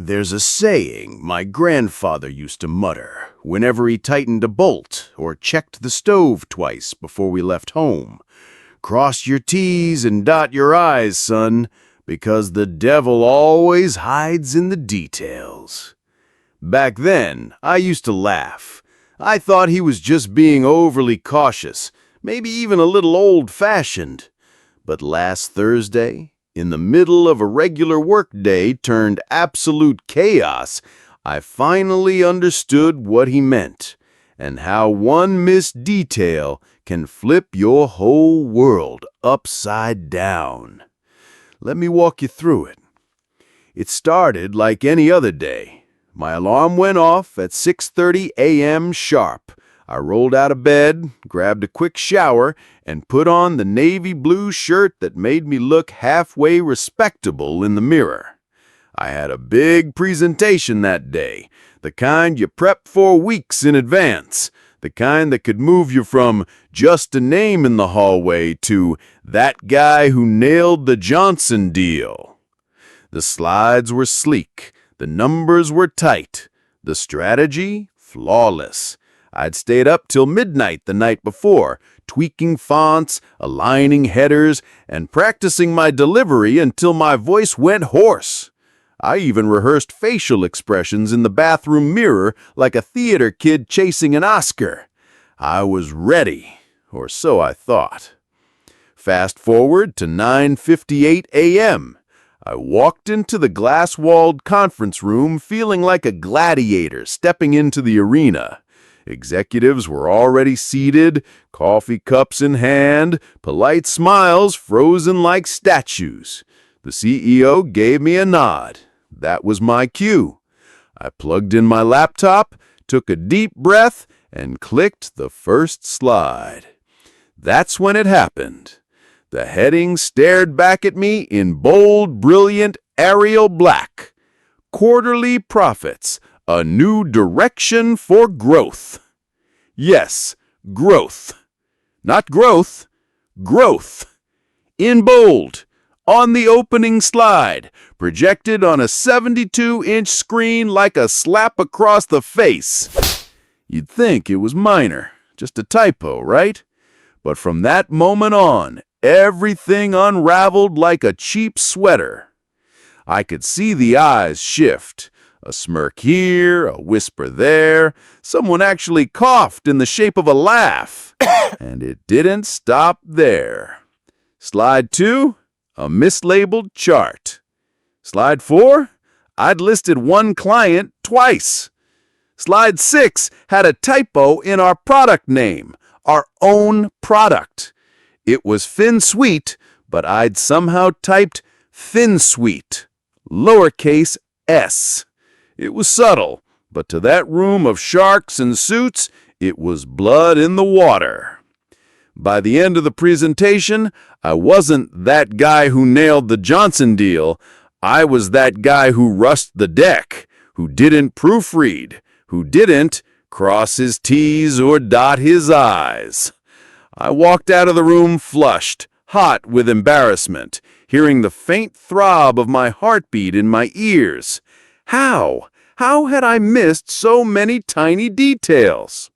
There's a saying my grandfather used to mutter whenever he tightened a bolt or checked the stove twice before we left home. Cross your T's and dot your I's, son, because the devil always hides in the details. Back then, I used to laugh. I thought he was just being overly cautious, maybe even a little old-fashioned. But last Thursday, in the middle of a regular workday turned absolute chaos, I finally understood what he meant, and how one missed detail can flip your whole world upside down. Let me walk you through it. It started like any other day. My alarm went off at 6:30 a.m. sharp. I rolled out of bed, grabbed a quick shower, and put on the navy blue shirt that made me look halfway respectable in the mirror. I had a big presentation that day, the kind you prep for weeks in advance, the kind that could move you from just a name in the hallway to that guy who nailed the Johnson deal. The slides were sleek, the numbers were tight, the strategy flawless. I'd stayed up till midnight the night before, tweaking fonts, aligning headers, and practicing my delivery until my voice went hoarse. I even rehearsed facial expressions in the bathroom mirror like a theater kid chasing an Oscar. I was ready, or so I thought. Fast forward to 9:58 a.m. I walked into the glass-walled conference room feeling like a gladiator stepping into the arena. Executives were already seated, coffee cups in hand, polite smiles frozen like statues. The CEO gave me a nod. That was my cue. I plugged in my laptop, took a deep breath, and clicked the first slide. That's when it happened. The heading stared back at me in bold, brilliant Arial black. Quarterly profits. A new direction for growth. Yes, growth. Not growth, growth. In bold, on the opening slide, projected on a 72-inch screen like a slap across the face. You'd think it was minor, just a typo, right? But from that moment on, everything unraveled like a cheap sweater. I could see the eyes shift. A smirk here, a whisper there. Someone actually coughed in the shape of a laugh. And it didn't stop there. Slide 2, a mislabeled chart. Slide 4, I'd listed one client twice. Slide 6 had a typo in our product name, our own product. It was FinSuite, but I'd somehow typed FinSuite, lowercase s. It was subtle, but to that room of sharks and suits, it was blood in the water. By the end of the presentation, I wasn't that guy who nailed the Johnson deal. I was that guy who rushed the deck, who didn't proofread, who didn't cross his T's or dot his I's. I walked out of the room flushed, hot with embarrassment, hearing the faint throb of my heartbeat in my ears. How? How had I missed so many tiny details?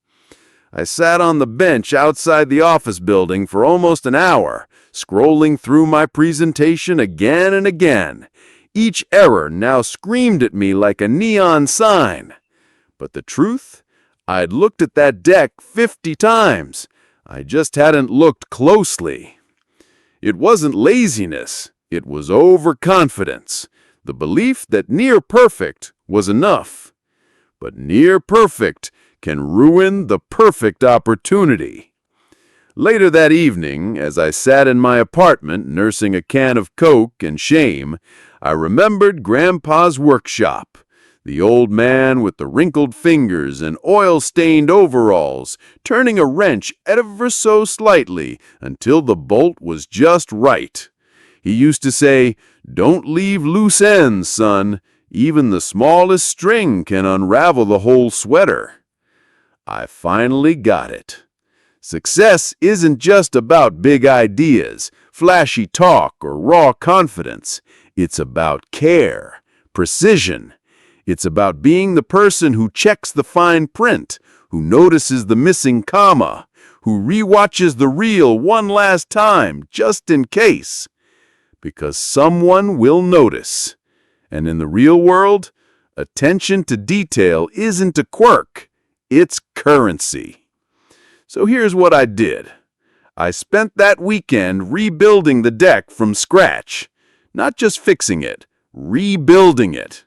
I sat on the bench outside the office building for almost an hour, scrolling through my presentation again and again. Each error now screamed at me like a neon sign. But the truth? I'd looked at that deck 50 times. I just hadn't looked closely. It wasn't laziness. It was overconfidence. The belief that near perfect was enough. But near perfect can ruin the perfect opportunity. Later that evening, as I sat in my apartment nursing a can of Coke and shame, I remembered Grandpa's workshop. The old man with the wrinkled fingers and oil-stained overalls, turning a wrench ever so slightly until the bolt was just right. He used to say, "Don't leave loose ends, son. Even the smallest string can unravel the whole sweater." I finally got it. Success isn't just about big ideas, flashy talk, or raw confidence. It's about care, precision, It's about being the person who checks the fine print, who notices the missing comma, who rewatches the reel one last time just in case. Because someone will notice. And in the real world, attention to detail isn't a quirk, it's currency. So here's what I did. I spent that weekend rebuilding the deck from scratch. Not just fixing it, rebuilding it.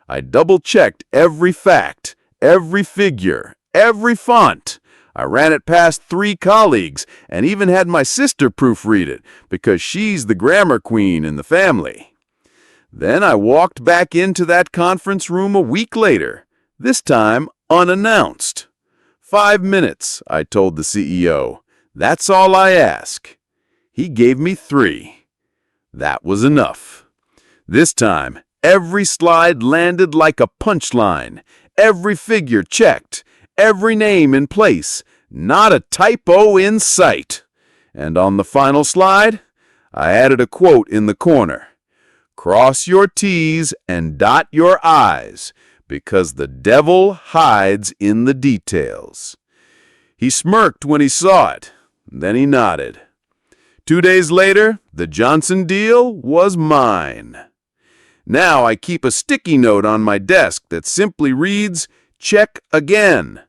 I double-checked every fact, every figure, every font. I ran it past 3 colleagues and even had my sister proofread it because she's the grammar queen in the family. Then I walked back into that conference room a week later, this time unannounced. 5 minutes, I told the CEO. That's all I ask. He gave me 3. That was enough. This time, every slide landed like a punchline, every figure checked, every name in place, not a typo in sight. And on the final slide, I added a quote in the corner. Cross your T's and dot your I's, because the devil hides in the details. He smirked when he saw it, then he nodded. 2 days later, the Johnson deal was mine. Now I keep a sticky note on my desk that simply reads, "Check again."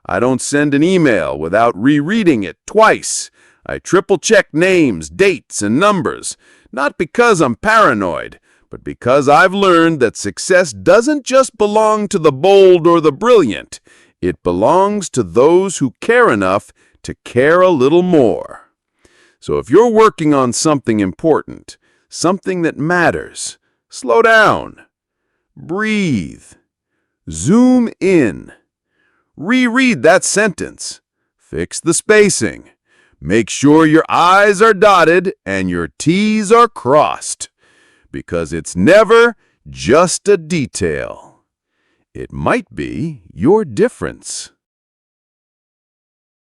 I don't send an email without rereading it twice. I triple-check names, dates, and numbers, not because I'm paranoid, but because I've learned that success doesn't just belong to the bold or the brilliant. It belongs to those who care enough to care a little more. So if you're working on something important, something that matters, slow down, breathe, zoom in, reread that sentence, fix the spacing, make sure your I's are dotted and your T's are crossed, because it's never just a detail. It might be your difference.